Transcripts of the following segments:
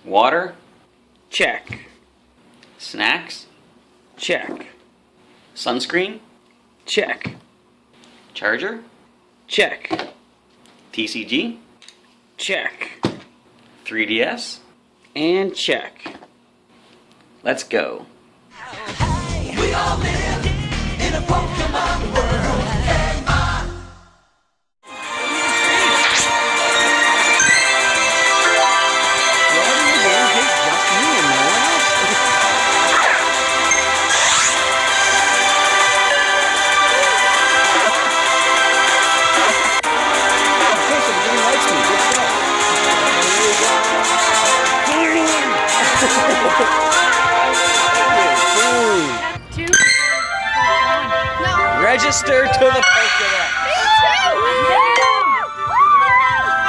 Water? Check. Snacks? Check. Sunscreen? Check. Charger? Check. TCG? Check. 3DS? And check. Let's go. We all live in a Pokemon world. Register to the Pokédex.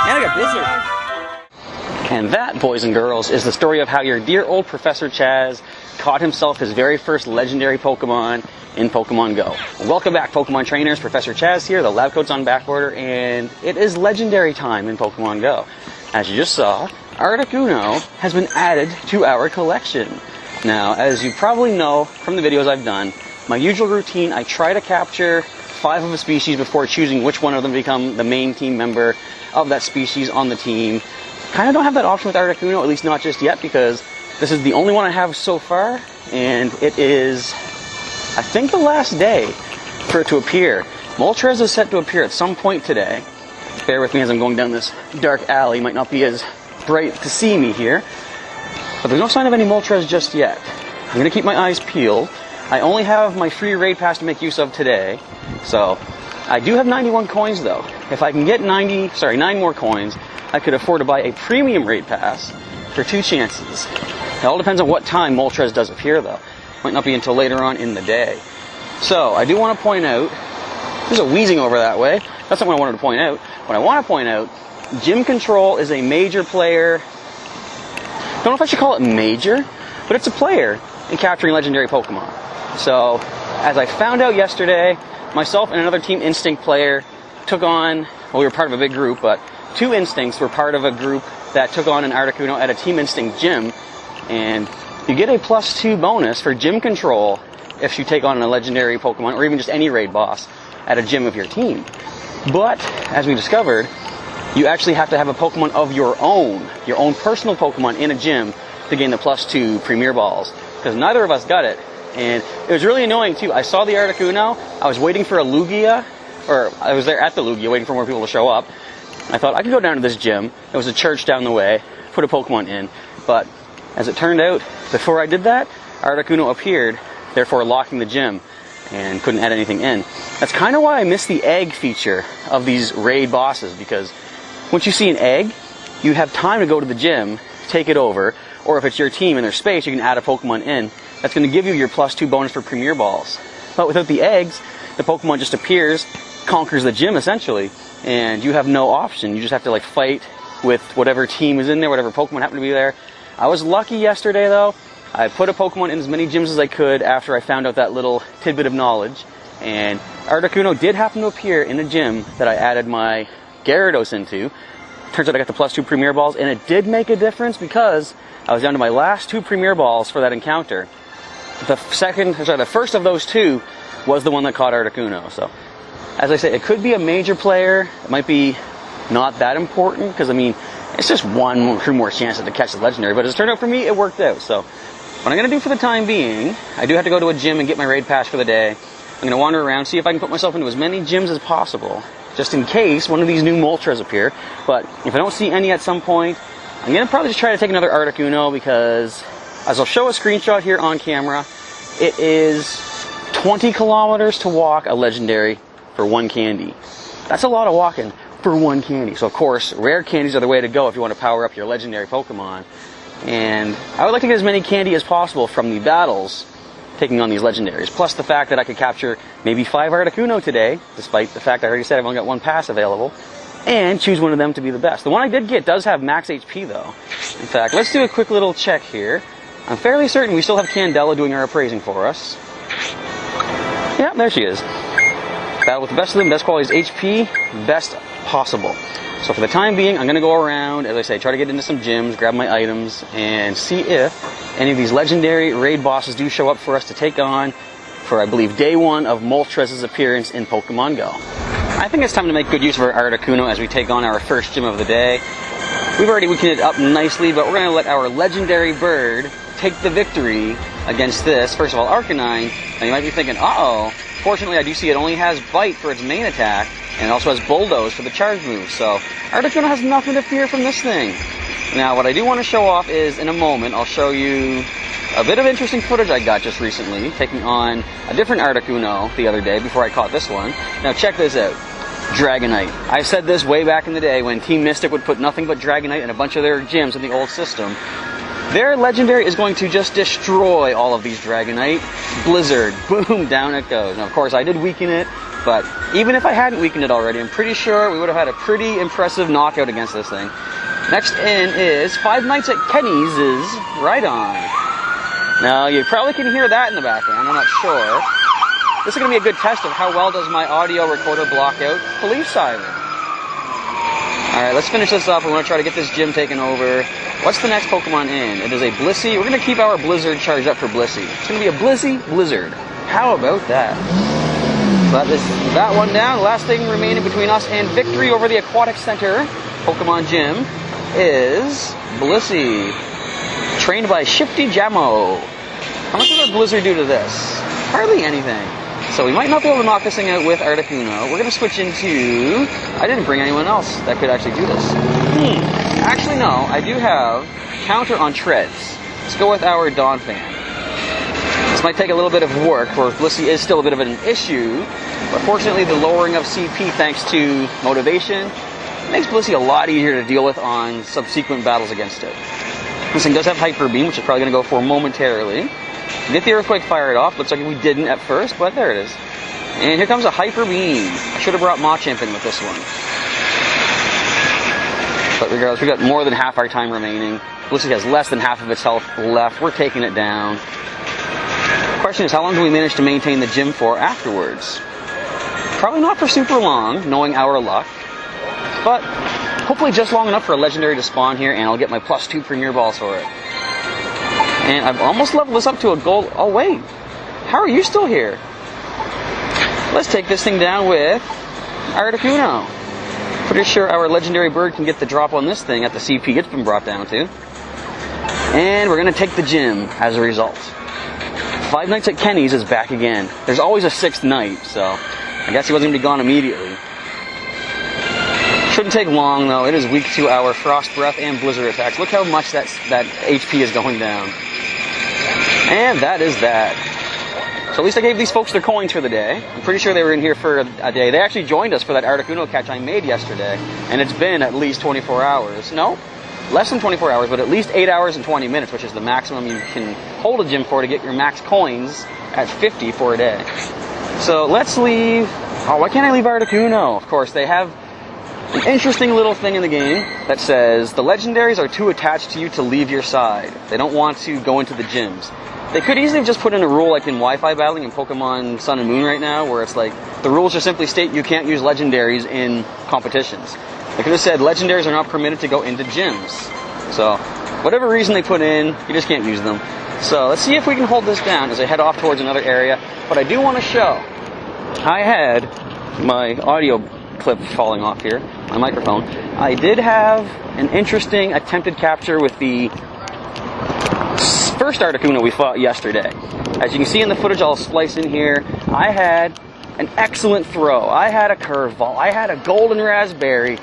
And I got Blizzard. And that, boys and girls, is the story of how your dear old Professor Chaz caught himself his very first legendary Pokemon in Pokemon GO. Welcome back, Pokemon Trainers. Professor Chaz here, the lab coat's on back order, and it is legendary time in Pokemon GO. As you just saw, Articuno has been added to our collection. Now, as you probably know from the videos I've done, my usual routine, I try to capture 5 of a species before choosing which one of them to become the main team member of that species on the team. Kind of don't have that option with Articuno, at least not just yet, because this is the only one I have so far, and it is, I think, the last day for it to appear. Moltres is set to appear at some point today. Bear with me as I'm going down this dark alley. Might not be as bright to see me here, but there's no sign of any Moltres just yet. I'm going to keep my eyes peeled. I only have my free raid pass to make use of today, so I do have 91 coins though. If I can get 9 more coins, I could afford to buy a premium raid pass for 2 chances. It all depends on what time Moltres does appear though. Might not be until later on in the day. So I do want to point out, there's a wheezing over that way. That's not what I wanted to point out. What I want to point out, Gym Control is a major player. Don't know if I should call it major, but it's a player in capturing legendary Pokemon. So, as I found out yesterday, myself and another Team Instinct player took on, well, we were part of a big group, but 2 Instincts were part of a group that took on an Articuno at a Team Instinct gym, and you get a +2 bonus for Gym Control if you take on a legendary Pokemon, or even just any raid boss at a gym of your team. But, as we discovered, you actually have to have a Pokemon of your own personal Pokemon in a gym to gain the +2 Premier Balls, because neither of us got it. And it was really annoying too. I saw the Articuno, I was waiting for a Lugia, or I was there at the Lugia waiting for more people to show up. I thought I could go down to this gym, there was a church down the way, put a Pokemon in, but as it turned out, before I did that, Articuno appeared, therefore locking the gym, and couldn't add anything in. That's kind of why I miss the egg feature of these raid bosses, because once you see an egg, you have time to go to the gym, take it over, or if it's your team and there's space, you can add a Pokemon in. That's going to give you your +2 bonus for Premier Balls. But without the eggs, the Pokemon just appears, conquers the gym essentially, and you have no option. You just have to like fight with whatever team is in there, whatever Pokemon happened to be there. I was lucky yesterday though. I put a Pokemon in as many gyms as I could after I found out that little tidbit of knowledge. And Articuno did happen to appear in a gym that I added my Gyarados into. Turns out I got the +2 Premier Balls, and it did make a difference because I was down to my last 2 Premier Balls for that encounter. The first of those 2 was the one that caught Articuno. So, as I say, it could be a major player. It might be not that important, because I mean, it's just 1 or more chances to catch the legendary. But as it turned out for me, it worked out. So, what I'm going to do for the time being, I do have to go to a gym and get my raid pass for the day. I'm going to wander around, see if I can put myself into as many gyms as possible, just in case one of these new Moltres appear. But if I don't see any at some point, I'm going to probably just try to take another Articuno, because as I'll show a screenshot here on camera, it is 20 kilometers to walk a legendary for 1 candy. That's a lot of walking for 1 candy. So of course, rare candies are the way to go if you want to power up your legendary Pokemon. And I would like to get as many candy as possible from the battles taking on these legendaries. Plus the fact that I could capture maybe 5 Articuno today, despite the fact I already said I've only got 1 pass available, and choose one of them to be the best. The one I did get does have max HP though. In fact, let's do a quick little check here. I'm fairly certain we still have Candela doing our appraising for us. Yeah, there she is. Battle with the best of them, best quality is HP, best possible. So for the time being, I'm going to go around, as I say, try to get into some gyms, grab my items, and see if any of these legendary raid bosses do show up for us to take on for, I believe, day 1 of Moltres' appearance in Pokemon GO. I think it's time to make good use of our Articuno as we take on our first gym of the day. We've already weakened it up nicely, but we're going to let our legendary bird take the victory against this. First of all, Arcanine. Now you might be thinking, uh-oh. Fortunately, I do see it only has Bite for its main attack, and it also has Bulldoze for the charge move, so Articuno has nothing to fear from this thing. Now, what I do want to show off is, in a moment, I'll show you a bit of interesting footage I got just recently, taking on a different Articuno the other day before I caught this one. Now, check this out. Dragonite. I said this way back in the day when Team Mystic would put nothing but Dragonite in a bunch of their gyms in the old system. Their legendary is going to just destroy all of these Dragonite. Blizzard. Boom, down it goes. Now, of course, I did weaken it, but even if I hadn't weakened it already, I'm pretty sure we would have had a pretty impressive knockout against this thing. Next in is Five Nights at Kenny's is Rhydon. Now, you probably can hear that in the background, I'm not sure. This is going to be a good test of how well does my audio recorder block out police siren. Alright, let's finish this up. We're going to try to get this gym taken over. What's the next Pokemon in? It is a Blissey. We're going to keep our Blizzard charged up for Blissey. It's going to be a Blissey Blizzard. How about that? But that one down. Last thing remaining between us and victory over the Aquatic Center Pokemon Gym is Blissey. Trained by Shifty Jammo. How much does our Blizzard do to this? Hardly anything. So we might not be able to knock this thing out with Articuno. We're going to switch into... I didn't bring anyone else that could actually do this. Actually, no. I do have counter on treads. Let's go with our Donphan. This might take a little bit of work, where Blissey is still a bit of an issue. But fortunately, the lowering of CP thanks to motivation makes Blissey a lot easier to deal with on subsequent battles against it. This thing does have Hyper Beam, which is probably going to go for momentarily. Get the Earthquake fired off. Looks like we didn't at first, but there it is. And here comes a Hyper Beam. I should have brought Machamp in with this one. But regardless, we've got more than half our time remaining. Blissey has less than half of its health left. We're taking it down. The question is, how long do we manage to maintain the gym for afterwards? Probably not for super long, knowing our luck. But hopefully just long enough for a legendary to spawn here, and I'll get my +2 Premier Balls for it. And I've almost leveled this up to a gold... Oh, wait. How are you still here? Let's take this thing down with Articuno. Pretty sure our legendary bird can get the drop on this thing at the CP it's been brought down to. And we're going to take the gym as a result. Five Nights at Kenny's is back again. There's always a 6th night, so I guess he wasn't going to be gone immediately. Shouldn't take long, though. It is weak to our Frost Breath and Blizzard attacks. Look how much that HP is going down. And that is that. So at least I gave these folks their coins for the day. I'm pretty sure they were in here for a day. They actually joined us for that Articuno catch I made yesterday. And it's been at least 24 hours. No, less than 24 hours, but at least 8 hours and 20 minutes, which is the maximum you can hold a gym for to get your max coins at 50 for a day. So let's leave... Oh, why can't I leave Articuno? Of course, they have an interesting little thing in the game that says the legendaries are too attached to you to leave your side. They don't want to go into the gyms. They could easily have just put in a rule like in Wi-Fi battling in Pokemon Sun and Moon right now, where it's like the rules just simply state you can't use legendaries in competitions. They could have said legendaries are not permitted to go into gyms. So whatever reason they put in, you just can't use them. So let's see if we can hold this down as I head off towards another area. But I do want to show, I had my audio clip falling off here, my microphone. I did have an interesting attempted capture with the first Articuno we fought yesterday. As you can see in the footage I'll splice in here, I had an excellent throw. I had a curveball. I had a golden raspberry.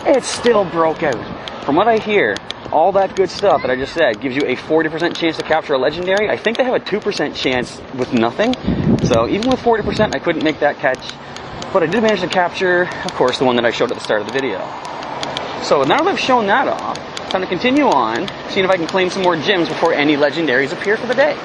It still broke out. From what I hear, all that good stuff that I just said gives you a 40% chance to capture a legendary. I think they have a 2% chance with nothing. So even with 40%, I couldn't make that catch. But I did manage to capture, of course, the one that I showed at the start of the video. So now that I've shown that off, it's time to continue on, seeing if I can claim some more gyms before any legendaries appear for the day.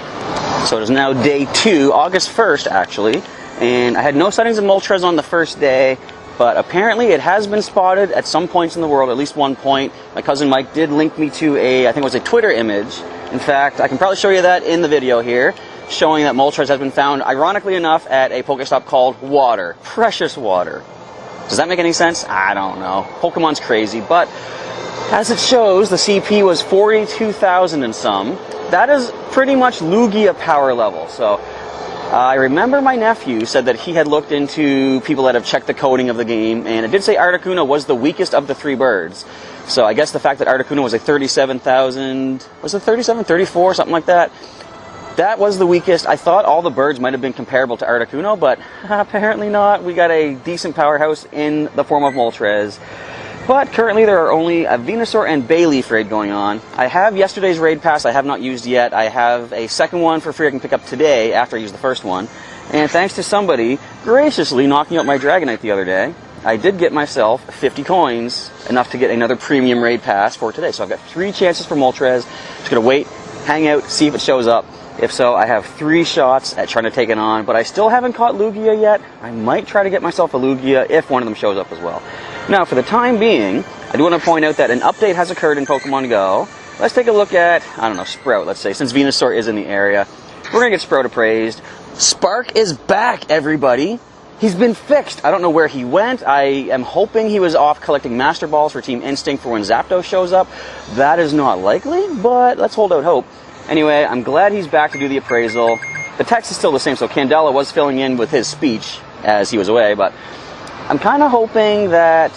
So it is now day 2, August 1st actually, and I had no sightings of Moltres on the first day, but apparently it has been spotted at some points in the world, at least one point. My cousin Mike did link me to I think it was a Twitter image. In fact, I can probably show you that in the video here, showing that Moltres has been found, ironically enough, at a Pokestop called Water. Precious Water. Does that make any sense? I don't know. Pokemon's crazy, but as it shows, the CP was 42,000 and some. That is pretty much Lugia power level. So I remember my nephew said that he had looked into people that have checked the coding of the game, and it did say Articuno was the weakest of the three birds. So I guess the fact that Articuno was a 37,000, was it 37, 34, something like that? That was the weakest. I thought all the birds might have been comparable to Articuno, but apparently not. We got a decent powerhouse in the form of Moltres. But currently there are only a Venusaur and Bayleaf raid going on. I have yesterday's raid pass I have not used yet. I have a second one for free I can pick up today after I use the first one. And thanks to somebody graciously knocking out my Dragonite the other day, I did get myself 50 coins, enough to get another premium raid pass for today. So I've got 3 chances for Moltres. Just gonna wait, hang out, see if it shows up. If so, I have 3 shots at trying to take it on, but I still haven't caught Lugia yet. I might try to get myself a Lugia if one of them shows up as well. Now, for the time being, I do want to point out that an update has occurred in Pokemon GO. Let's take a look at, I don't know, Sprout, let's say, since Venusaur is in the area. We're going to get Sprout appraised. Spark is back, everybody. He's been fixed. I don't know where he went. I am hoping he was off collecting Master Balls for Team Instinct for when Zapdos shows up. That is not likely, but let's hold out hope. Anyway, I'm glad he's back to do the appraisal. The text is still the same, so Candela was filling in with his speech as he was away, but I'm kind of hoping that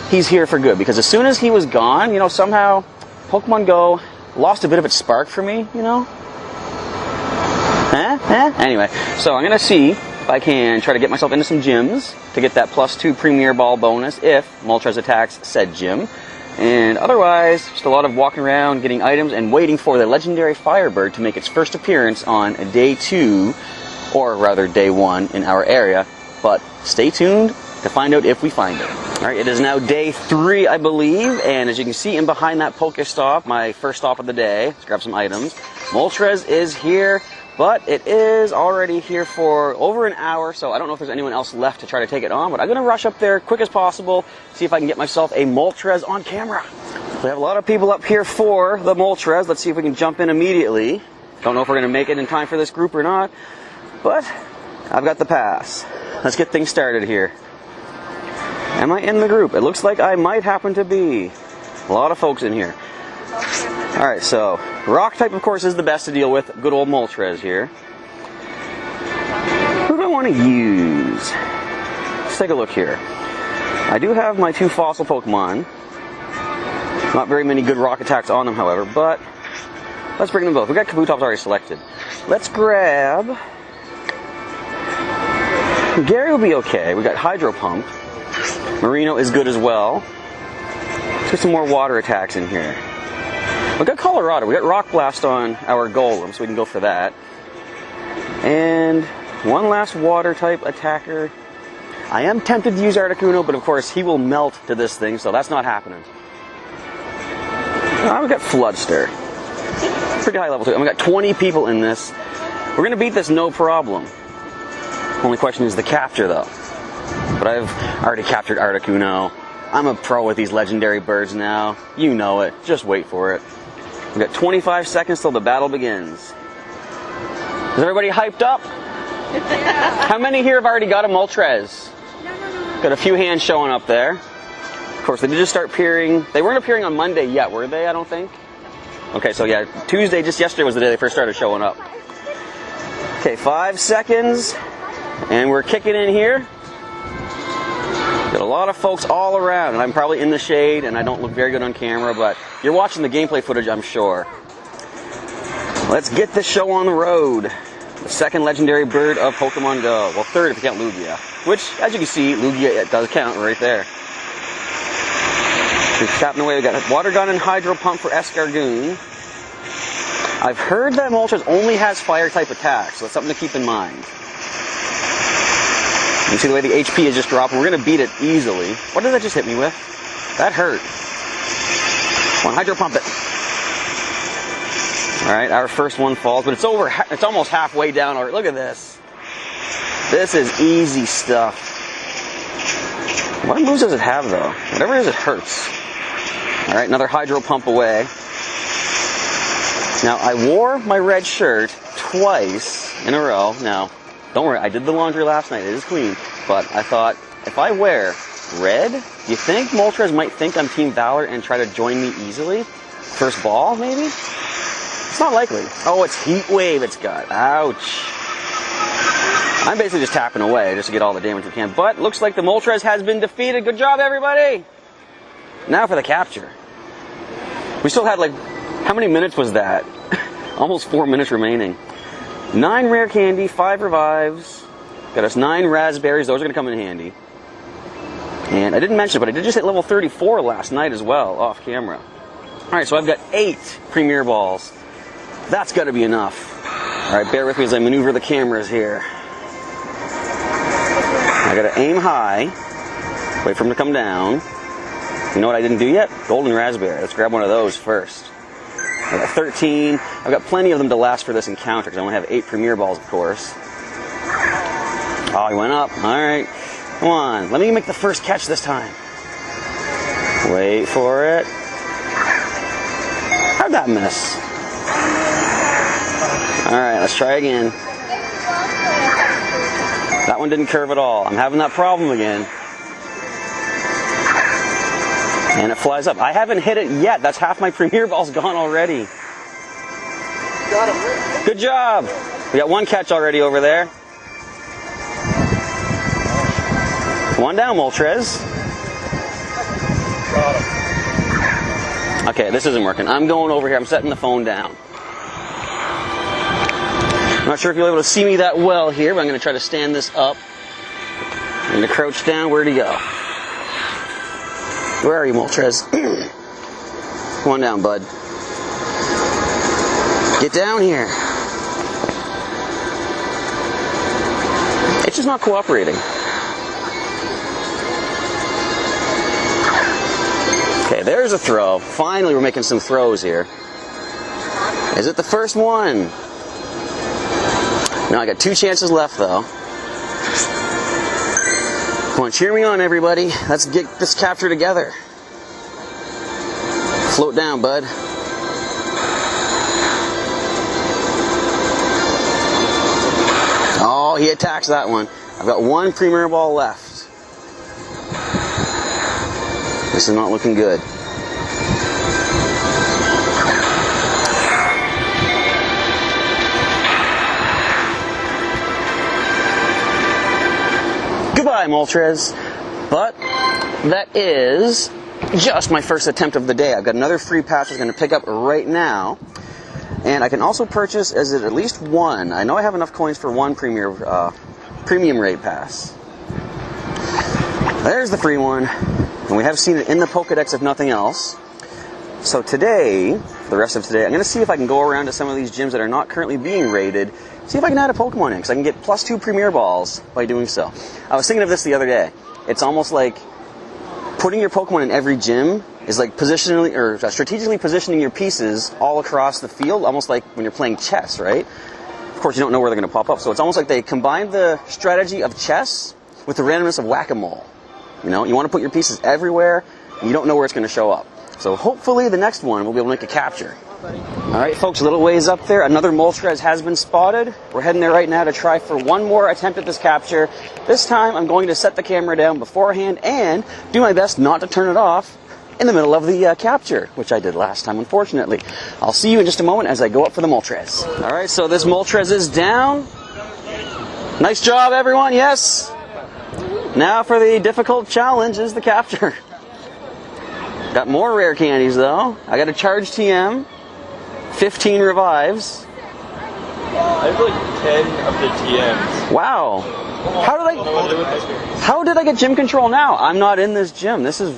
he's here for good, because as soon as he was gone, you know, somehow Pokemon GO lost a bit of its spark for me, you know? Anyway, so I'm going to see if I can try to get myself into some gyms to get that +2 Premier Ball bonus if Moltres attacks said gym. And otherwise, just a lot of walking around, getting items, and waiting for the legendary Firebird to make its first appearance on day 2, or rather day 1 in our area. But stay tuned to find out if we find it. Alright, it is now day 3, I believe, and as you can see in behind that Pokestop, my first stop of the day, let's grab some items. Moltres is here, but it is already here for over an hour, so I don't know if there's anyone else left to try to take it on, but I'm going to rush up there quick as possible, see if I can get myself a Moltres on camera. We have a lot of people up here for the Moltres. Let's see if we can jump in immediately. Don't know if we're going to make it in time for this group or not, but I've got the pass. Let's get things started here. Am I in the group? It looks like I might happen to be. A lot of folks in here. Alright, so Rock type, of course, is the best to deal with. Good old Moltres here. Who do I want to use? Let's take a look here. I do have my 2 fossil Pokemon. Not very many good rock attacks on them, however, but let's bring them both. We got Kabutops already selected. Let's grab... Gary will be okay. We got Hydro Pump. Marino is good as well. Let's get some more water attacks in here. We got Colorado. We got Rock Blast on our Golem, so we can go for that. And one last water type attacker. I am tempted to use Articuno, but of course he will melt to this thing, so that's not happening. We've got Floodster. Pretty high level too. And we got 20 people in this. We're going to beat this no problem. Only question is the capture, though. But I've already captured Articuno. I'm a pro with these legendary birds now. You know it. Just wait for it. We've got 25 seconds till the battle begins. Is everybody hyped up? How many here have already got a Moltres? Got a few hands showing up there. Of course, they did just start appearing. They weren't appearing on Monday yet, were they? I don't think. Okay, so yeah, Tuesday, just yesterday was the day they first started showing up. Okay, 5 seconds. And we're kicking in here. Got a lot of folks all around, and I'm probably in the shade, and I don't look very good on camera, but you're watching the gameplay footage, I'm sure. Let's get this show on the road. The second legendary bird of Pokemon GO. Well, third if you count Lugia. Which, as you can see, Lugia, it does count right there. We're tapping away. We got a Water Gun and Hydro Pump for Escargoon. I've heard that Moltres only has Fire-type attacks, so that's something to keep in mind. You see the way the HP is just dropping. We're going to beat it easily. What did that just hit me with? That hurt. Come on, Hydro Pump it. Alright, our first one falls, but it's almost halfway down already. Look at this. This is easy stuff. What moves does it have, though? Whatever it is, it hurts. Alright, another Hydro Pump away. Now, I wore my red shirt twice in a row. Now, don't worry, I did the laundry last night. It is clean. But I thought, if I wear red. Do you think Moltres might think I'm Team Valor and try to join me easily? First ball, maybe? It's not likely. Oh, it's Heat Wave it's got. Ouch. I'm basically just tapping away just to get all the damage we can. But looks like the Moltres has been defeated. Good job, everybody. Now for the capture. We still had like, how many minutes was that? Almost 4 minutes remaining. 9 rare candy, 5 revives. Got us 9 raspberries. Those are going to come in handy. And I didn't mention it, but I did just hit level 34 last night as well, off camera. Alright, so I've got 8 Premier Balls. That's got to be enough. Alright, bear with me as I maneuver the cameras here. I got to aim high. Wait for them to come down. You know what I didn't do yet? Golden Raspberry. Let's grab one of those first. I got 13. I've got plenty of them to last for this encounter because I only have 8 Premier Balls, of course. Oh, he went up. Alright. Come on. Let me make the first catch this time. Wait for it. How'd that miss? Alright, let's try again. That one didn't curve at all. I'm having that problem again. And it flies up. I haven't hit it yet. That's half my Premier Ball's gone already. Good job. We got 1 catch already over there. One down, Moltres. Okay, this isn't working. I'm going over here. I'm setting the phone down. I'm not sure if you'll be able to see me that well here, but I'm going to try to stand this up. I'm going to crouch down. Where'd he go? Where are you, Moltres? Come on down, bud. Get down here. It's just not cooperating. Okay, there's a throw. Finally, we're making some throws here. Is it the first one? No, I got 2 chances left, though. Come on, cheer me on, everybody. Let's get this capture together. Float down, bud. Oh, he attacks that one. I've got 1 Premier Ball left. This is not looking good. Goodbye, Moltres. But that is just my first attempt of the day. I've got another free patch I'm going to pick up right now. And I can also purchase, is it at least 1? I know I have enough coins for 1 premium raid pass. There's the free one. And we have seen it in the Pokedex if nothing else. So today, for the rest of today, I'm going to see if I can go around to some of these gyms that are not currently being raided. See if I can add a Pokemon in, because I can get +2 Premier Balls by doing so. I was thinking of this the other day. It's almost like putting your Pokemon in every gym is like positionally or strategically positioning your pieces all across the field, almost like when you're playing chess, right? Of course, you don't know where they're going to pop up, so it's almost like they combine the strategy of chess with the randomness of whack-a-mole. You know, you want to put your pieces everywhere, and you don't know where it's going to show up. So hopefully the next one we'll be able to make a capture. Alright folks, a little ways up there, another Moltres has been spotted. We're heading there right now to try for 1 more attempt at this capture. This time I'm going to set the camera down beforehand and do my best not to turn it off in the middle of the capture, which I did last time, unfortunately. I'll see you in just a moment as I go up for the Moltres. Alright, so this Moltres is down. Nice job, everyone, yes! Now for the difficult challenge is the capture. Got more rare candies though. I got a charge TM, 15 revives. I have like 10 of the TMs. Wow. How did I get gym control now? I'm not in this gym. This is,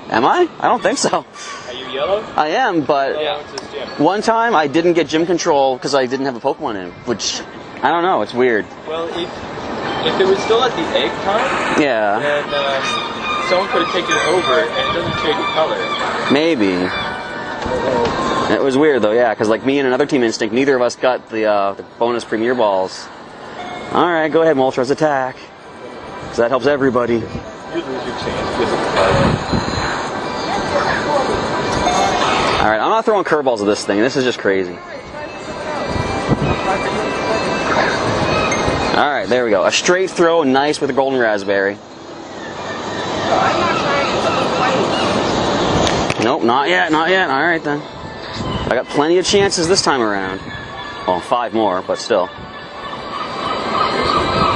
am I? I don't think so. Are you yellow? I am, but Yeah, it's this gym. one time I didn't get gym control because I didn't have a Pokemon in, which, I don't know, it's weird. Well, if it was still at the egg time, Yeah. then someone could have taken it over and it doesn't change the color. Maybe. It was weird though, yeah, because like me and another Team Instinct, neither of us got the bonus Premier Balls. Alright, go ahead, Moltres, attack. Because that helps everybody. You lose your chance with the color. Alright, I'm not throwing curveballs at this thing. This is just crazy. Alright, there we go. A straight throw, nice with a golden raspberry. I'm not trying to fight. Nope, not yet, not yet. All right then. I got plenty of chances this time around. Well, 5 more, but still.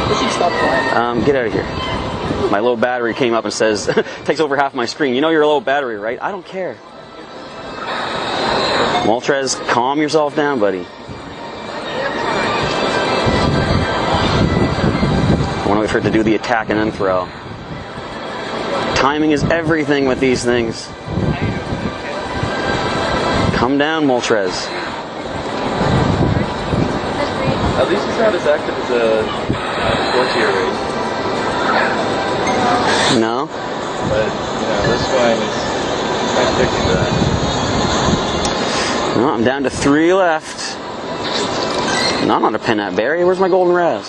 We should stop playing. Get out of here. My low battery came up and says, takes over half my screen. You know you're low battery, right? I don't care. Moltres, calm yourself down, buddy. I want to wait for it to do the attack and then throw. Timing is everything with these things. Come down, Moltres. At least it's not as active as a 4-tier race. No? But, this one is contradicting to that. No, I'm down to 3 left. No, I'm not a pin at Barry. Where's my golden raz?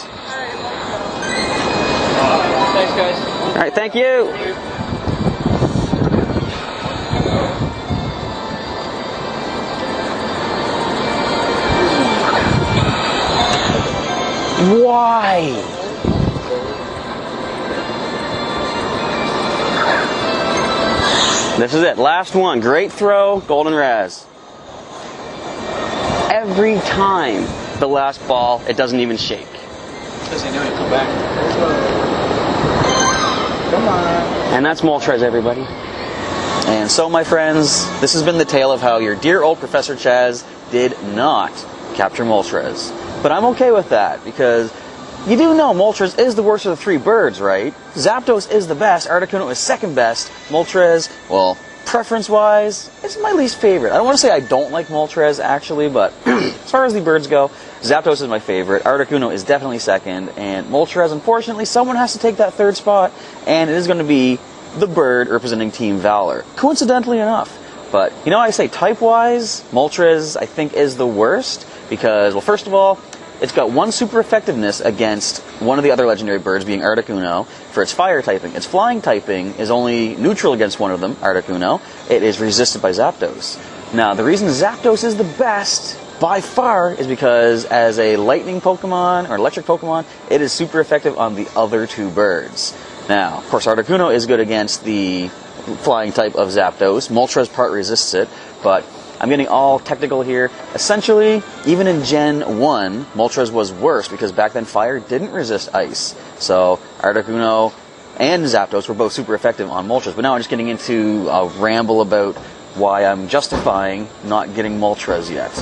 Thanks, guys. All right, thank you. Why? This is it. Last one. Great throw. Golden raz. Every time the last ball, it doesn't even shake. Because he knew he'd come back. Come on. And that's Moltres, everybody. And so, my friends, this has been the tale of how your dear old Professor Chaz did not capture Moltres. But I'm okay with that, because you do know Moltres is the worst of the 3 birds, right? Zapdos is the best, Articuno is second best, Moltres, well, preference-wise, it's my least favorite. I don't want to say I don't like Moltres, actually, but as far as the birds go, Zapdos is my favorite, Articuno is definitely second, and Moltres, unfortunately, someone has to take that 3rd spot, and it is going to be the bird representing Team Valor. Coincidentally enough. But, I say type-wise, Moltres, I think, is the worst, because, well, first of all, it's got 1 super effectiveness against one of the other legendary birds, being Articuno, for its fire typing. Its flying typing is only neutral against one of them, Articuno. It is resisted by Zapdos. Now, the reason Zapdos is the best, by far, is because as a lightning Pokemon, or electric Pokemon, it is super effective on the other 2 birds. Now, of course, Articuno is good against the flying type of Zapdos. Moltres part resists it, but I'm getting all technical here. Essentially, even in Gen 1, Moltres was worse because back then fire didn't resist ice. So Articuno and Zapdos were both super effective on Moltres. But now I'm just getting into a ramble about why I'm justifying not getting Moltres yet.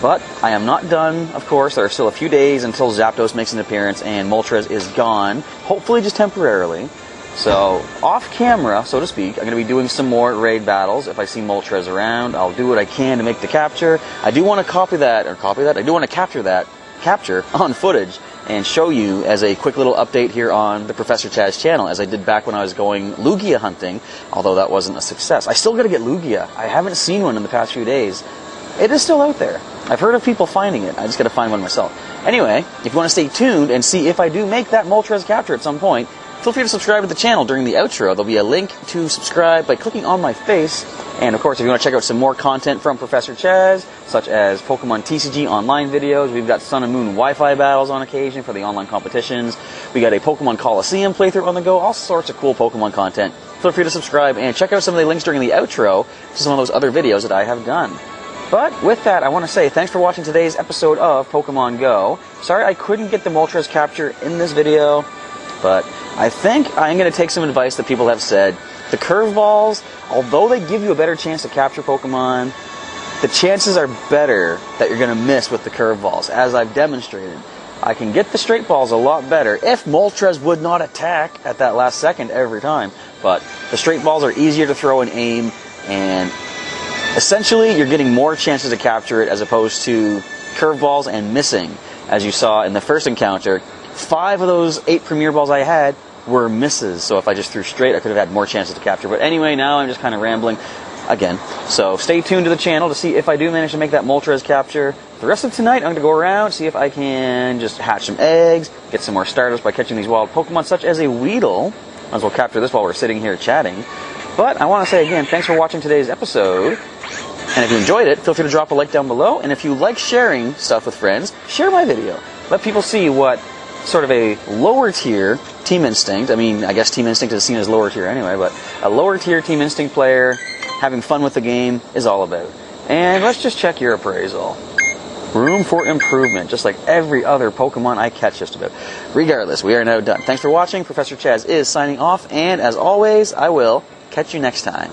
But I am not done, of course. There are still a few days until Zapdos makes an appearance and Moltres is gone. Hopefully just temporarily. So, off camera, so to speak, I'm going to be doing some more raid battles. If I see Moltres around, I'll do what I can to make the capture. I do want to I do want to capture on footage and show you as a quick little update here on the Professor Chaz channel, as I did back when I was going Lugia hunting, although that wasn't a success. I still got to get Lugia. I haven't seen one in the past few days. It is still out there. I've heard of people finding it. I just got to find one myself. Anyway, if you want to stay tuned and see if I do make that Moltres capture at some point, feel free to subscribe to the channel during the outro. There'll be a link to subscribe by clicking on my face. And of course, if you want to check out some more content from Professor Chaz, such as Pokemon TCG online videos, we've got Sun and Moon Wi-Fi battles on occasion for the online competitions. We got a Pokemon Coliseum playthrough on the go, all sorts of cool Pokemon content. Feel free to subscribe and check out some of the links during the outro to some of those other videos that I have done. But with that, I want to say thanks for watching today's episode of Pokemon Go. Sorry I couldn't get the Moltres capture in this video, but I think I'm going to take some advice that people have said. The curveballs, although they give you a better chance to capture Pokemon, the chances are better that you're going to miss with the curveballs, as I've demonstrated. I can get the straight balls a lot better if Moltres would not attack at that last second every time. But the straight balls are easier to throw and aim, and essentially you're getting more chances to capture it as opposed to curveballs and missing. As you saw in the first encounter, 5 of those 8 Premier Balls I had were misses. So if I just threw straight, I could have had more chances to capture. But anyway, now I'm just kind of rambling again. So stay tuned to the channel to see if I do manage to make that Moltres capture. The rest of tonight, I'm going to go around, see if I can just hatch some eggs, get some more starters by catching these wild Pokemon, such as a Weedle. Might as well capture this while we're sitting here chatting. But I want to say again, thanks for watching today's episode. And if you enjoyed it, feel free to drop a like down below. And if you like sharing stuff with friends, share my video. Let people see what sort of a lower tier Team Instinct. I mean, I guess Team Instinct is seen as lower tier anyway, but a lower tier Team Instinct player having fun with the game is all about. And let's just check your appraisal. Room for improvement, just like every other Pokemon I catch just about. Regardless, we are now done. Thanks for watching. Professor Chaz is signing off, and as always, I will catch you next time.